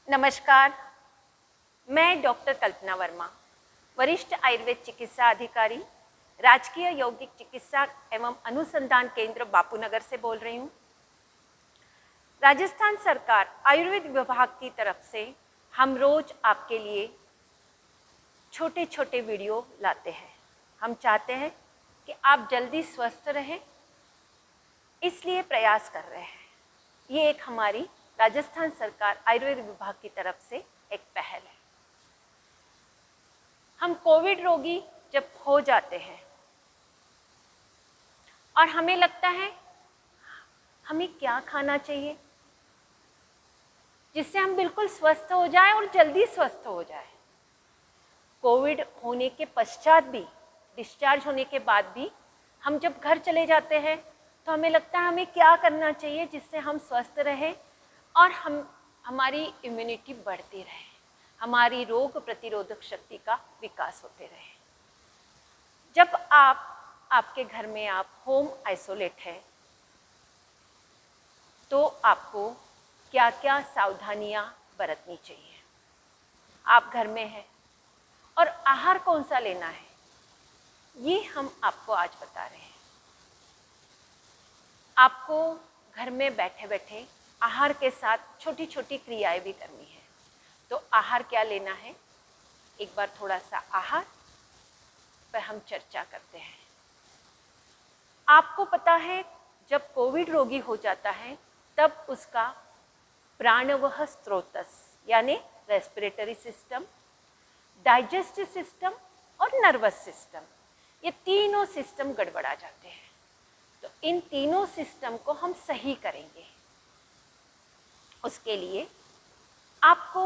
नमस्कार, मैं डॉक्टर कल्पना वर्मा, वरिष्ठ आयुर्वेद चिकित्सा अधिकारी, राजकीय यौगिक चिकित्सा एवं अनुसंधान केंद्र बापूनगर से बोल रही हूँ। राजस्थान सरकार आयुर्वेद विभाग की तरफ से हम रोज आपके लिए छोटे छोटे वीडियो लाते हैं। हम चाहते हैं कि आप जल्दी स्वस्थ रहें, इसलिए प्रयास कर रहे हैं। ये एक हमारी राजस्थान सरकार आयुर्वेद विभाग की तरफ से एक पहल है। हम कोविड रोगी जब हो जाते हैं और हमें लगता है हमें क्या खाना चाहिए जिससे हम बिल्कुल स्वस्थ हो जाएं और जल्दी स्वस्थ हो जाएं। कोविड होने के पश्चात भी, डिस्चार्ज होने के बाद भी हम जब घर चले जाते हैं तो हमें लगता है हमें क्या करना चाहिए जिससे हम स्वस्थ रहें और हमारी इम्यूनिटी बढ़ती रहे, हमारी रोग प्रतिरोधक शक्ति का विकास होते रहे। जब आपके घर में आप होम आइसोलेट हैं तो आपको क्या क्या सावधानियां बरतनी चाहिए। आप घर में हैं और आहार कौन सा लेना है, ये हम आपको आज बता रहे हैं। आपको घर में बैठे बैठे आहार के साथ छोटी छोटी क्रियाएं भी करनी है। तो आहार क्या लेना है, एक बार थोड़ा सा आहार पर हम चर्चा करते हैं। आपको पता है जब कोविड रोगी हो जाता है तब उसका प्राणवह स्रोतस यानी रेस्पिरेटरी सिस्टम, डाइजेस्टिव सिस्टम और नर्वस सिस्टम, ये तीनों सिस्टम गड़बड़ा जाते हैं। तो इन तीनों सिस्टम को हम सही करेंगे। उसके लिए आपको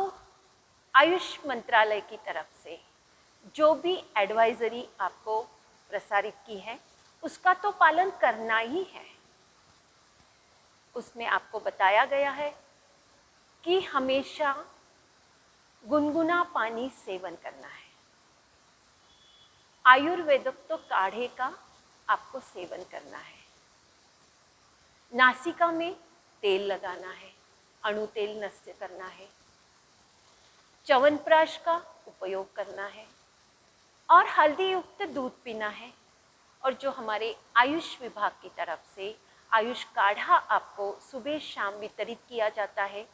आयुष मंत्रालय की तरफ से जो भी एडवाइजरी आपको प्रसारित की है उसका तो पालन करना ही है। उसमें आपको बताया गया है कि हमेशा गुनगुना पानी सेवन करना है। आयुर्वेदक तो काढ़े का आपको सेवन करना है। नासिका में तेल लगाना है, अणु तेल नस्य करना है, च्यवनप्राश का उपयोग करना है और हल्दी युक्त दूध पीना है। और जो हमारे आयुष विभाग की तरफ से आयुष काढ़ा आपको सुबह शाम वितरित किया जाता है।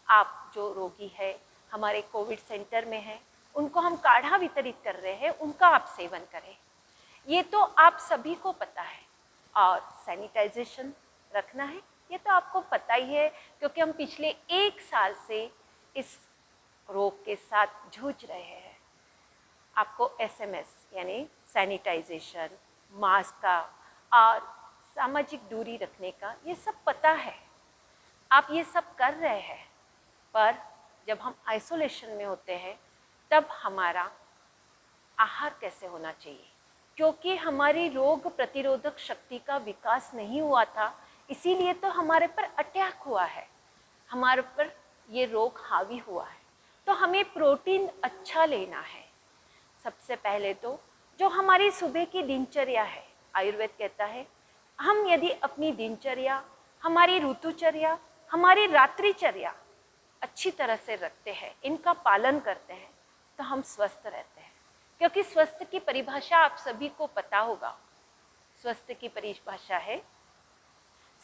आप जो रोगी है हमारे कोविड सेंटर में है उनको हम काढ़ा वितरित कर रहे हैं, उनका आप सेवन करें। ये तो आप सभी को पता है। और सैनिटाइजेशन रखना है, ये तो आपको पता ही है क्योंकि हम पिछले 1 साल से इस रोग के साथ जूझ रहे हैं। आपको SMS यानी सैनिटाइजेशन, मास्क का और सामाजिक दूरी रखने का ये सब पता है, आप ये सब कर रहे हैं। पर जब हम आइसोलेशन में होते हैं तब हमारा आहार कैसे होना चाहिए, क्योंकि हमारी रोग प्रतिरोधक शक्ति का विकास नहीं हुआ था, इसीलिए तो हमारे पर अटैक हुआ है, हमारे पर ये रोग हावी हुआ है। तो हमें प्रोटीन अच्छा लेना है। सबसे पहले तो जो हमारी सुबह की दिनचर्या है, आयुर्वेद कहता है हम यदि अपनी दिनचर्या, हमारी ऋतुचर्या, हमारी रात्रिचर्या अच्छी तरह से रखते हैं, इनका पालन करते हैं तो हम स्वस्थ रहते हैं। क्योंकि स्वस्थ की परिभाषा आप सभी को पता होगा। स्वस्थ की परिभाषा है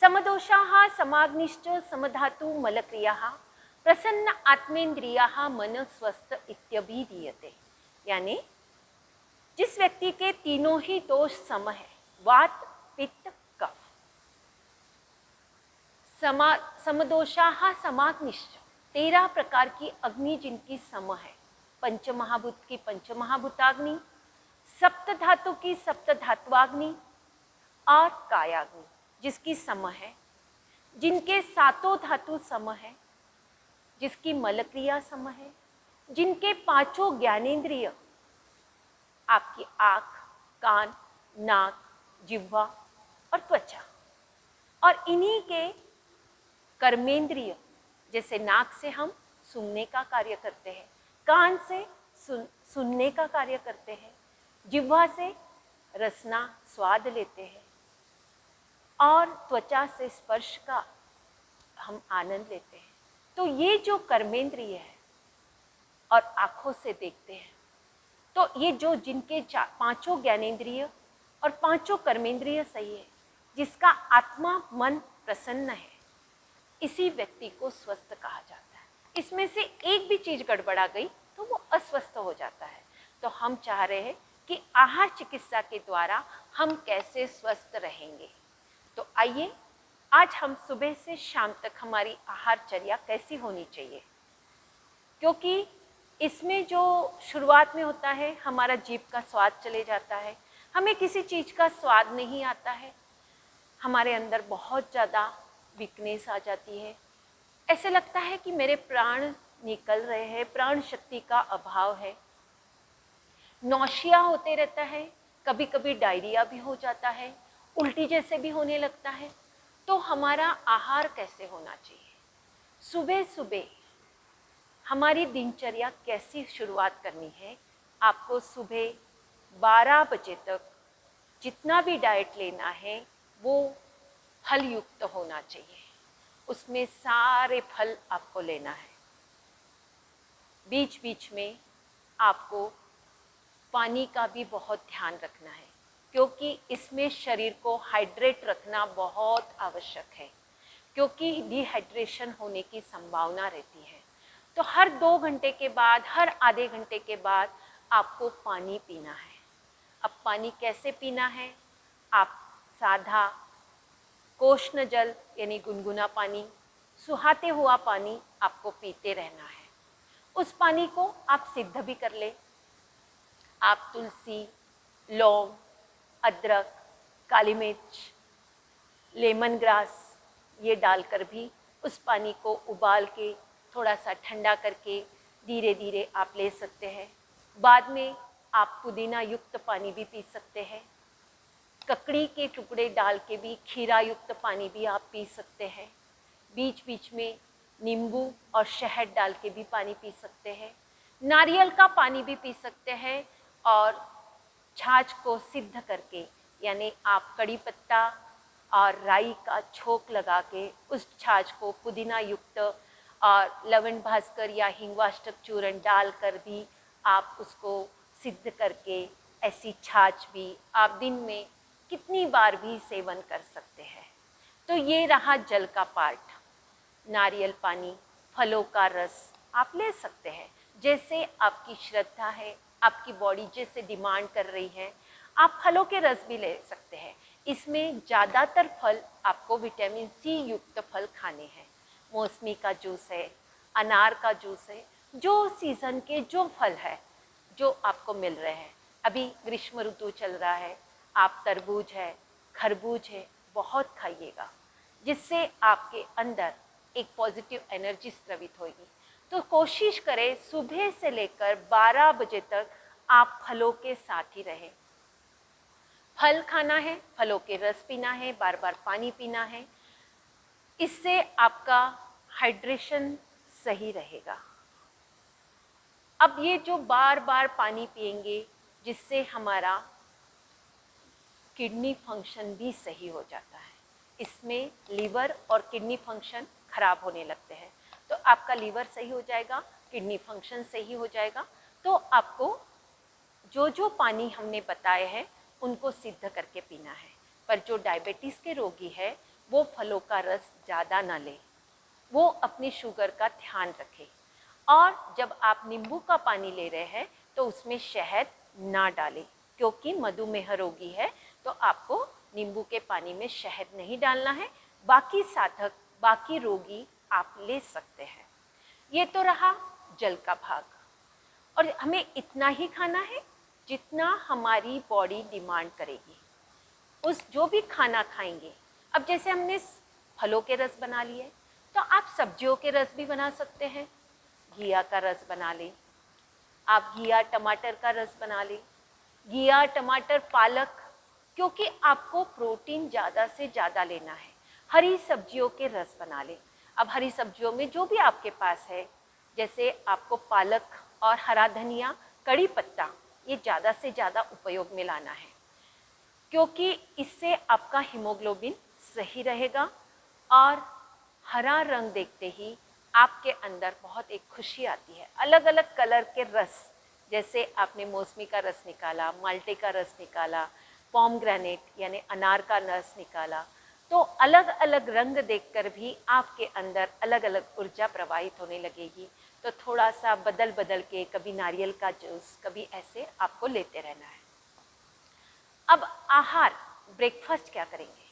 समदोषाः समाग्निश्च समधातु मलक्रियाः प्रसन्न आत्मेन्द्रियाः मन स्वस्थ इत्यभिधीयते। यानी जिस व्यक्ति के तीनों ही दोष सम है, वात पित्त कफ, समदोषाः समाग्निश्च 13 प्रकार की अग्नि जिनकी सम है, पंचमहाभूत की पंचमहाभूताग्नि, सप्त धातु की सप्त धात्वाग्नि और कायाग्नि जिसकी सम है, जिनके 7 धातु सम है, जिसकी मलक्रिया सम है, जिनके 5 ज्ञानेंद्रिय आपकी आँख, कान, नाक, जिह्वा और त्वचा, और इन्हीं के कर्मेंद्रिय, जैसे नाक से हम सूंघने का कार्य करते हैं, कान से सुनने का कार्य करते हैं, जिह्वा से रसना स्वाद लेते हैं और त्वचा से स्पर्श का हम आनंद लेते हैं। तो ये जो कर्मेंद्रिय है और आँखों से देखते हैं। तो ये जो जिनके पांचों ज्ञानेंद्रिय और पांचों कर्मेंद्रिय सही है, जिसका आत्मा मन प्रसन्न है, इसी व्यक्ति को स्वस्थ कहा जाता है। इसमें से एक भी चीज गड़बड़ा गई तो वो अस्वस्थ हो जाता है। तो हम चाह रहे हैं कि आहार चिकित्सा के द्वारा हम कैसे स्वस्थ रहेंगे। तो आइए आज हम सुबह से शाम तक हमारी आहारचर्या कैसी होनी चाहिए, क्योंकि इसमें जो शुरुआत में होता है हमारा जीभ का स्वाद चले जाता है, हमें किसी चीज़ का स्वाद नहीं आता है, हमारे अंदर बहुत ज़्यादा वीकनेस आ जाती है, ऐसे लगता है कि मेरे प्राण निकल रहे हैं, प्राण शक्ति का अभाव है, नौशिया होते रहता है, कभी कभी डायरिया भी हो जाता है, उल्टी जैसे भी होने लगता है। तो हमारा आहार कैसे होना चाहिए, सुबह सुबह हमारी दिनचर्या कैसी शुरुआत करनी है। आपको सुबह 12 बजे तक जितना भी डाइट लेना है वो फल युक्त होना चाहिए, उसमें सारे फल आपको लेना है। बीच बीच में आपको पानी का भी बहुत ध्यान रखना है, क्योंकि इसमें शरीर को हाइड्रेट रखना बहुत आवश्यक है, क्योंकि डिहाइड्रेशन होने की संभावना रहती है। तो हर 2 घंटे के बाद, हर आधे घंटे के बाद आपको पानी पीना है। अब पानी कैसे पीना है, आप साधा कोष्ण जल यानी गुनगुना पानी, सुहाते हुआ पानी आपको पीते रहना है। उस पानी को आप सिद्ध भी कर ले, आप तुलसी, लौंग, अदरक, काली मिर्च, लेमन ग्रास ये डालकर भी उस पानी को उबाल के थोड़ा सा ठंडा करके धीरे धीरे आप ले सकते हैं। बाद में आप पुदीना युक्त पानी भी पी सकते हैं, ककड़ी के टुकड़े डाल के भी खीरा युक्त पानी भी आप पी सकते हैं। बीच बीच में नींबू और शहद डाल के भी पानी पी सकते हैं, नारियल का पानी भी पी सकते हैं। और छाछ को सिद्ध करके यानी आप कड़ी पत्ता और राई का छोंक लगा के उस छाछ को पुदीना युक्त और लवण भास्कर या हिंगवाष्टक चूर्ण डालकर भी आप उसको सिद्ध करके ऐसी छाछ भी आप दिन में कितनी बार भी सेवन कर सकते हैं। तो ये रहा जल का पार्ट। नारियल पानी, फलों का रस आप ले सकते हैं, जैसे आपकी श्रद्धा है, आपकी बॉडी जैसे डिमांड कर रही है, आप फलों के रस भी ले सकते हैं। इसमें ज़्यादातर फल आपको विटामिन सी युक्त फल खाने हैं। मौसमी का जूस है, अनार का जूस है, जो सीज़न के जो फल है जो आपको मिल रहे हैं। अभी ग्रीष्म ऋतु चल रहा है, आप तरबूज है, खरबूज है, बहुत खाइएगा, जिससे आपके अंदर एक पॉजिटिव एनर्जी स्रावित होगी। तो कोशिश करें सुबह से लेकर 12 बजे तक आप फलों के साथ ही रहें। फल खाना है, फलों के रस पीना है, बार बार पानी पीना है, इससे आपका हाइड्रेशन सही रहेगा। अब ये जो बार बार पानी पिएंगे, जिससे हमारा किडनी फंक्शन भी सही हो जाता है। इसमें लीवर और किडनी फंक्शन खराब होने लगते हैं, तो आपका लीवर सही हो जाएगा, किडनी फंक्शन सही हो जाएगा। तो आपको जो जो पानी हमने बताए हैं उनको सिद्ध करके पीना है। पर जो डायबिटीज़ के रोगी है वो फलों का रस ज़्यादा ना ले, वो अपनी शुगर का ध्यान रखे। और जब आप नींबू का पानी ले रहे हैं तो उसमें शहद ना डालें, क्योंकि मधुमेह रोगी है तो आपको नींबू के पानी में शहद नहीं डालना है। बाकी साधक, बाकी रोगी आप ले सकते हैं। ये तो रहा जल का भाग। और हमें इतना ही खाना है जितना हमारी बॉडी डिमांड करेगी। उस जो भी खाना खाएंगे, अब जैसे हमने फलों के रस बना लिए, तो आप सब्जियों के रस भी बना सकते हैं। घिया का रस बना लें, आप घिया टमाटर का रस बना लें, घिया टमाटर पालक, क्योंकि आपको प्रोटीन ज़्यादा से ज़्यादा लेना है। हरी सब्जियों के रस बना लें। अब हरी सब्जियों में जो भी आपके पास है, जैसे आपको पालक और हरा धनिया, कड़ी पत्ता, ये ज़्यादा से ज़्यादा उपयोग में लाना है, क्योंकि इससे आपका हीमोग्लोबिन सही रहेगा। और हरा रंग देखते ही आपके अंदर बहुत एक खुशी आती है। अलग अलग कलर के रस, जैसे आपने मौसमी का रस निकाला, माल्टे का रस निकाला, पोमग्रेनेट यानी अनार का रस निकाला, तो अलग अलग रंग देखकर भी आपके अंदर अलग अलग ऊर्जा प्रवाहित होने लगेगी। तो थोड़ा सा बदल बदल के, कभी नारियल का जूस, कभी ऐसे आपको लेते रहना है। अब आहार, ब्रेकफास्ट क्या करेंगे?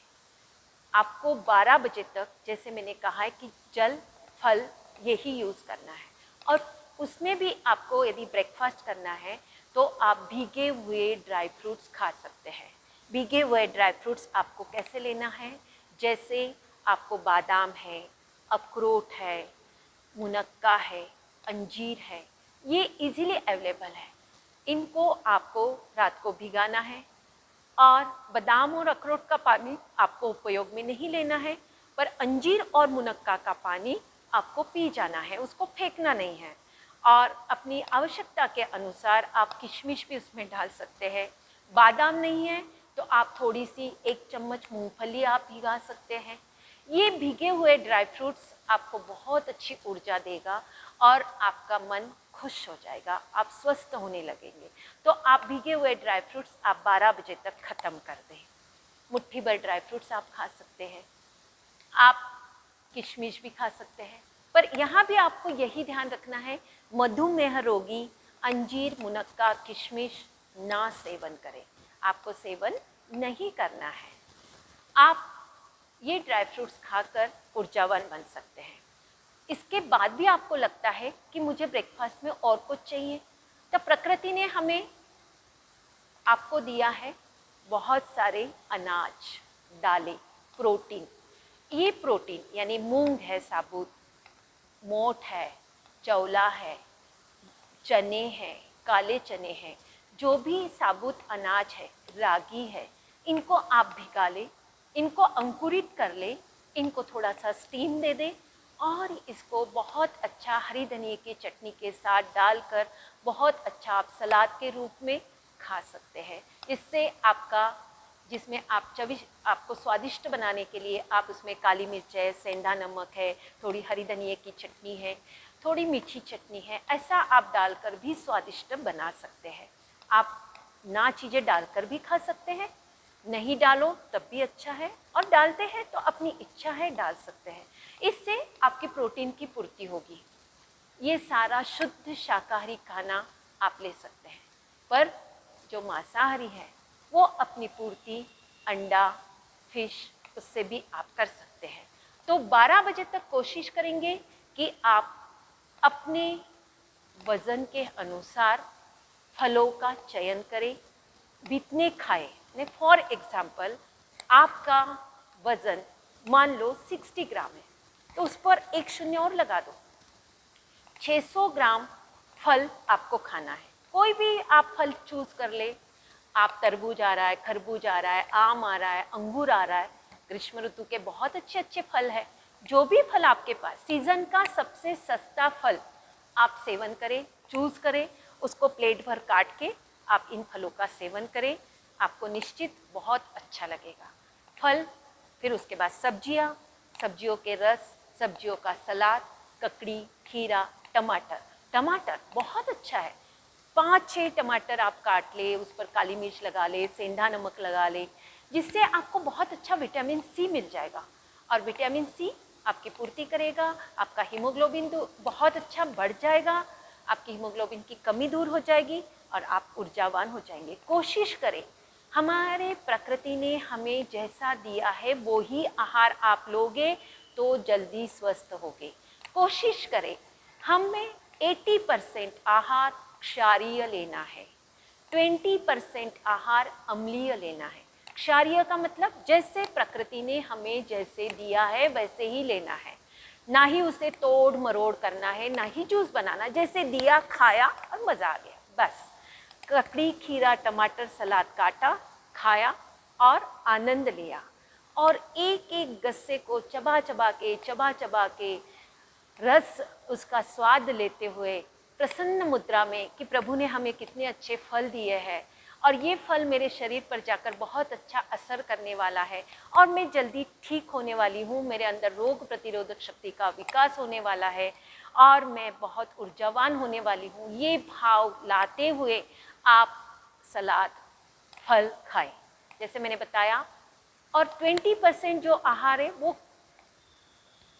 आपको 12 बजे तक, जैसे मैंने कहा है कि जल, फल यही यूज़ करना है। और उसमें भी आपको यदि ब्रेकफास्ट करना है तो आप भीगे हुए ड्राई फ्रूट्स खा सकते हैं। भीगे हुए ड्राई फ्रूट्स आपको कैसे लेना है? जैसे आपको बादाम है, अखरोट है, मुनक्का है, अंजीर है, ये इजीली अवेलेबल है। इनको आपको रात को भिगाना है। और बादाम और अखरोट का पानी आपको उपयोग में नहीं लेना है, पर अंजीर और मुनक्का का पानी आपको पी जाना है, उसको फेंकना नहीं है। और अपनी आवश्यकता के अनुसार आप किशमिश भी उसमें डाल सकते हैं। बादाम नहीं है तो आप थोड़ी सी 1 चम्मच मूंगफली आप भिगा सकते हैं। ये भीगे हुए ड्राई फ्रूट्स आपको बहुत अच्छी ऊर्जा देगा और आपका मन खुश हो जाएगा, आप स्वस्थ होने लगेंगे। तो आप भीगे हुए ड्राई फ्रूट्स आप 12 बजे तक ख़त्म कर दें। मुट्ठी भर ड्राई फ्रूट्स आप खा सकते हैं, आप किशमिश भी खा सकते हैं। पर यहाँ भी आपको यही ध्यान रखना है, मधुमेह रोगी अंजीर, मुनक्का, किशमिश ना सेवन करें, आपको सेवन नहीं करना है। आप ये ड्राई फ्रूट्स खाकर ऊर्जावान बन सकते हैं। इसके बाद भी आपको लगता है कि मुझे ब्रेकफास्ट में और कुछ चाहिए, तो प्रकृति ने हमें आपको दिया है बहुत सारे अनाज, दालें, प्रोटीन। ये प्रोटीन यानी मूंग है साबुत, मोठ है, चौला है, चने हैं, काले चने हैं, जो भी साबुत अनाज है, रागी है, इनको आप भिगा लें, इनको अंकुरित कर लें, इनको थोड़ा सा स्टीम दे दें और इसको बहुत अच्छा हरी धनिया की चटनी के साथ डालकर बहुत अच्छा आप सलाद के रूप में खा सकते हैं। इससे आपका, जिसमें आप आपको स्वादिष्ट बनाने के लिए आप उसमें काली मिर्च है, सेंधा नमक है, थोड़ी हरी धनिया की चटनी है, थोड़ी मीठी चटनी है, ऐसा आप डालकर भी स्वादिष्ट बना सकते हैं। आप ना चीज़ें डालकर भी खा सकते हैं, नहीं डालो तब भी अच्छा है, और डालते हैं तो अपनी इच्छा है डाल सकते हैं। इससे आपकी प्रोटीन की पूर्ति होगी। ये सारा शुद्ध शाकाहारी खाना आप ले सकते हैं, पर जो मांसाहारी है वो अपनी पूर्ति अंडा, फिश, उससे भी आप कर सकते हैं। तो 12 बजे तक कोशिश करेंगे कि आप अपने वज़न के अनुसार फलों का चयन करें, जितने खाएं। फॉर एग्जाम्पल, आपका वज़न मान लो 60 ग्राम है, तो उस पर 1 शून्य और लगा दो, 600 ग्राम फल आपको खाना है। कोई भी आप फल चूज़ कर ले, आप तरबूज आ रहा है, खरबूज आ रहा है, आम आ रहा है, अंगूर आ रहा है, ग्रीष्म ऋतु के बहुत अच्छे अच्छे फल है। जो भी फल आपके पास, सीजन का सबसे सस्ता फल आप सेवन करें, चूज़ करें, उसको प्लेट भर काट के आप इन फलों का सेवन करें, आपको निश्चित बहुत अच्छा लगेगा। फल, फिर उसके बाद सब्जियां, सब्जियों के रस, सब्जियों का सलाद, ककड़ी, खीरा, टमाटर। टमाटर बहुत अच्छा है, 5-6 टमाटर आप काट ले, उस पर काली मिर्च लगा ले, सेंधा नमक लगा ले, जिससे आपको बहुत अच्छा विटामिन सी मिल जाएगा। और विटामिन सी आपकी पूर्ति करेगा, आपका हीमोग्लोबिन तो बहुत अच्छा बढ़ जाएगा, आपकी हीमोग्लोबिन की कमी दूर हो जाएगी और आप ऊर्जावान हो जाएंगे। कोशिश करें, हमारे प्रकृति ने हमें जैसा दिया है वो ही आहार आप लोगे तो जल्दी स्वस्थ होगे। कोशिश करें, हमें 80% आहार क्षारीय लेना है, 20% आहार अम्लीय लेना है। क्षारीय का मतलब जैसे प्रकृति ने हमें जैसे दिया है वैसे ही लेना है, ना ही उसे तोड़ मरोड़ करना है, ना ही जूस बनाना, जैसे दिया खाया और मज़ा आ गया बस। ककड़ी, खीरा, टमाटर, सलाद काटा, खाया और आनंद लिया, और एक एक गस्से को चबा चबा के रस, उसका स्वाद लेते हुए प्रसन्न मुद्रा में कि प्रभु ने हमें कितने अच्छे फल दिए हैं और ये फल मेरे शरीर पर जाकर बहुत अच्छा असर करने वाला है और मैं जल्दी ठीक होने वाली हूँ, मेरे अंदर रोग प्रतिरोधक शक्ति का विकास होने वाला है और मैं बहुत ऊर्जावान होने वाली हूँ। ये भाव लाते हुए आप सलाद, फल खाएं, जैसे मैंने बताया। और 20% जो आहार है वो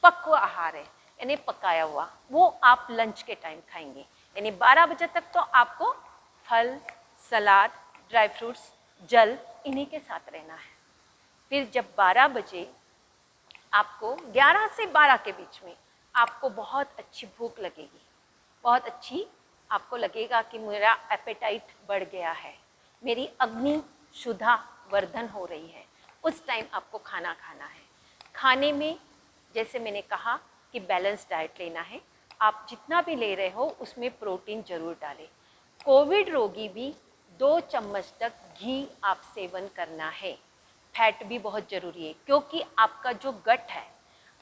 पक्व आहार है, यानी पकाया हुआ, वो आप लंच के टाइम खाएंगे। यानी 12 बजे तक तो आपको फल, सलाद, ड्राई फ्रूट्स, जल इन्हीं के साथ रहना है। फिर जब 12 बजे आपको 11 से 12 के बीच में आपको बहुत अच्छी भूख लगेगी, बहुत अच्छी आपको लगेगा कि मेरा एपेटाइट बढ़ गया है, मेरी अग्नि शुद्धा वर्धन हो रही है, उस टाइम आपको खाना खाना है। खाने में जैसे मैंने कहा कि बैलेंस डाइट लेना है, आप जितना भी ले रहे हो उसमें प्रोटीन जरूर डालें। कोविड रोगी भी 2 चम्मच तक घी आप सेवन करना है। फैट भी बहुत ज़रूरी है क्योंकि आपका जो गट है,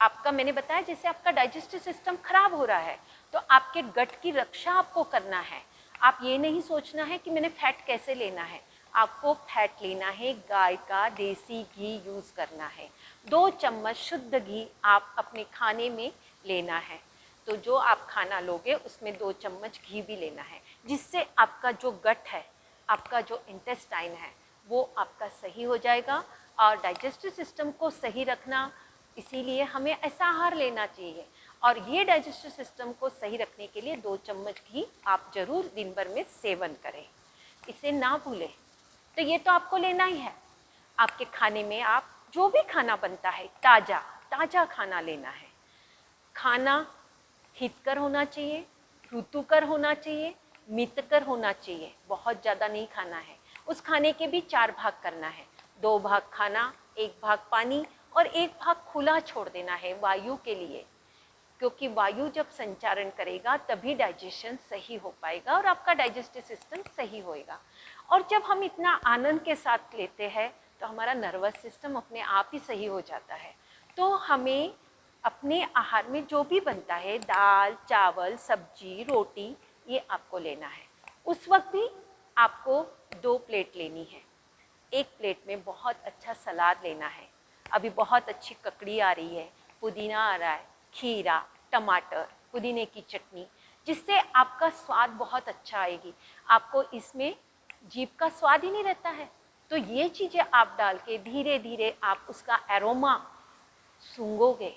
आपका मैंने बताया जैसे आपका डाइजेस्टिव सिस्टम खराब हो रहा है तो आपके गट की रक्षा आपको करना है। आप ये नहीं सोचना है कि मैंने फैट कैसे लेना है, आपको फैट लेना है, गाय का देसी घी यूज़ करना है। 2 चम्मच शुद्ध घी आप अपने खाने में लेना है। तो जो आप खाना लोगे उसमें 2 चम्मच घी भी लेना है, जिससे आपका जो गट है, आपका जो इंटेस्टाइन है वो आपका सही हो जाएगा। और डाइजेस्टिव सिस्टम को सही रखना, इसीलिए हमें ऐसा आहार लेना चाहिए। और ये डाइजेस्टिव सिस्टम को सही रखने के लिए 2 चम्मच घी आप जरूर दिन भर में सेवन करें, इसे ना भूलें। तो ये तो आपको लेना ही है। आपके खाने में आप जो भी खाना बनता है ताज़ा ताज़ा खाना लेना है। खाना हितकर होना चाहिए, ऋतुकर होना चाहिए, मितकर होना चाहिए, बहुत ज़्यादा नहीं खाना है। उस खाने के भी 4 भाग करना है, 2 भाग खाना, 1 भाग पानी और 1 भाग खुला छोड़ देना है वायु के लिए, क्योंकि वायु जब संचारण करेगा तभी डाइजेशन सही हो पाएगा और आपका डाइजेस्टिव सिस्टम सही होएगा। और जब हम इतना आनंद के साथ लेते हैं तो हमारा नर्वस सिस्टम अपने आप ही सही हो जाता है। तो हमें अपने आहार में जो भी बनता है, दाल, चावल, सब्जी, रोटी, ये आपको लेना है। उस वक्त भी आपको 2 प्लेट लेनी है। 1 प्लेट में बहुत अच्छा सलाद लेना है। अभी बहुत अच्छी ककड़ी आ रही है, पुदीना आ रहा है, खीरा, टमाटर, पुदीने की चटनी, जिससे आपका स्वाद बहुत अच्छा आएगी। आपको इसमें जीभ का स्वाद ही नहीं रहता है, तो ये चीज़ें आप डाल के धीरे धीरे आप उसका एरोमा सूंघोगे।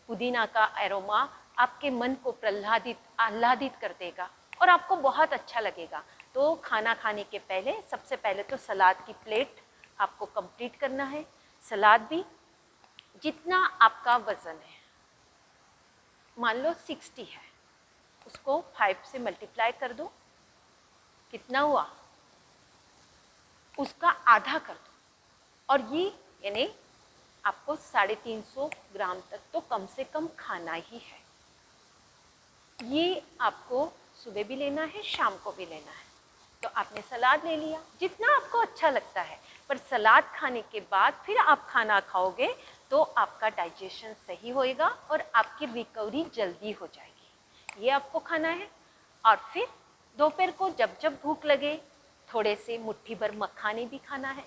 पुदीना का एरोमा आपके मन को आह्लादित कर देगा और आपको बहुत अच्छा लगेगा। तो खाना खाने के पहले सबसे पहले तो सलाद की प्लेट आपको कंप्लीट करना है। सलाद भी जितना आपका वज़न है, मान लो 60 है, उसको 5 से मल्टीप्लाई कर दो, कितना हुआ, उसका आधा कर दो। और ये यानी आपको 350 ग्राम तक तो कम से कम खाना ही है। ये आपको सुबह भी लेना है, शाम को भी लेना है। तो आपने सलाद ले लिया जितना आपको अच्छा लगता है, पर सलाद खाने के बाद फिर आप खाना खाओगे तो आपका डाइजेशन सही होएगा और आपकी रिकवरी जल्दी हो जाएगी। ये आपको खाना है। और फिर दोपहर को जब जब भूख लगे थोड़े से मुट्ठी भर मखाने भी खाना है।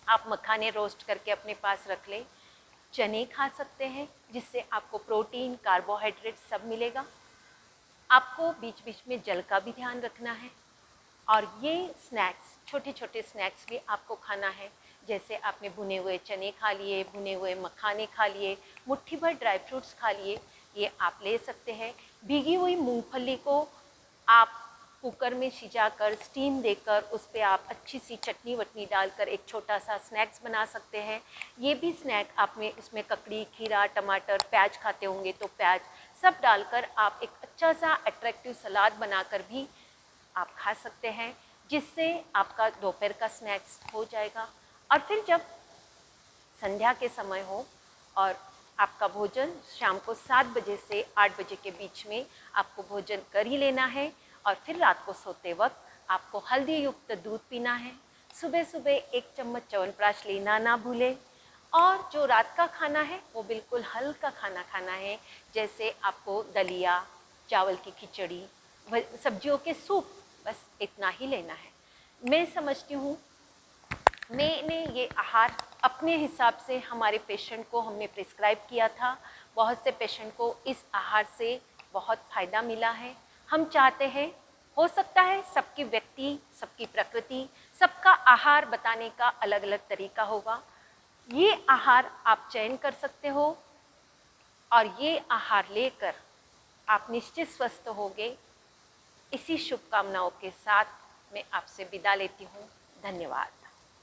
आप मखाने रोस्ट करके अपने पास रख लें। चने खा सकते हैं जिससे आपको प्रोटीन, कार्बोहाइड्रेट सब मिलेगा। आपको बीच बीच में जल का भी ध्यान रखना है। और ये स्नैक्स, छोटे छोटे स्नैक्स भी आपको खाना है, जैसे आपने भुने हुए चने खा लिए, भुने हुए मखाने खा लिए, मुट्ठी भर ड्राई फ्रूट्स खा लिए, ये आप ले सकते हैं। भीगी हुई मूंगफली को आप कुकर में सिजाकर स्टीम देकर उस पर आप अच्छी सी चटनी वटनी डालकर एक छोटा सा स्नैक्स बना सकते हैं। ये भी स्नैक आप में उसमें ककड़ी, खीरा, टमाटर, प्याज खाते होंगे तो प्याज सब डालकर आप एक अच्छा सा अट्रैक्टिव सलाद बनाकर भी आप खा सकते हैं, जिससे आपका दोपहर का स्नैक्स हो जाएगा। और फिर जब संध्या के समय हो और आपका भोजन शाम को 7 बजे से 8 बजे के बीच में आपको भोजन कर ही लेना है। और फिर रात को सोते वक्त आपको हल्दी युक्त दूध पीना है। सुबह सुबह 1 चम्मच च्यवनप्राश लेना ना भूलें। और जो रात का खाना है वो बिल्कुल हल्का खाना खाना है, जैसे आपको दलिया, चावल की खिचड़ी, सब्जियों के सूप, बस इतना ही लेना है। मैं समझती हूँ, मैंने ये आहार अपने हिसाब से हमारे पेशेंट को हमने प्रिस्क्राइब किया था। बहुत से पेशेंट को इस आहार से बहुत फ़ायदा मिला है। हम चाहते हैं, हो सकता है सबकी व्यक्ति, सबकी प्रकृति, सबका आहार बताने का अलग अलग तरीका होगा। ये आहार आप चयन कर सकते हो और ये आहार लेकर आप निश्चित स्वस्थ होंगे। इसी शुभकामनाओं के साथ मैं आपसे विदा लेती हूँ। धन्यवाद।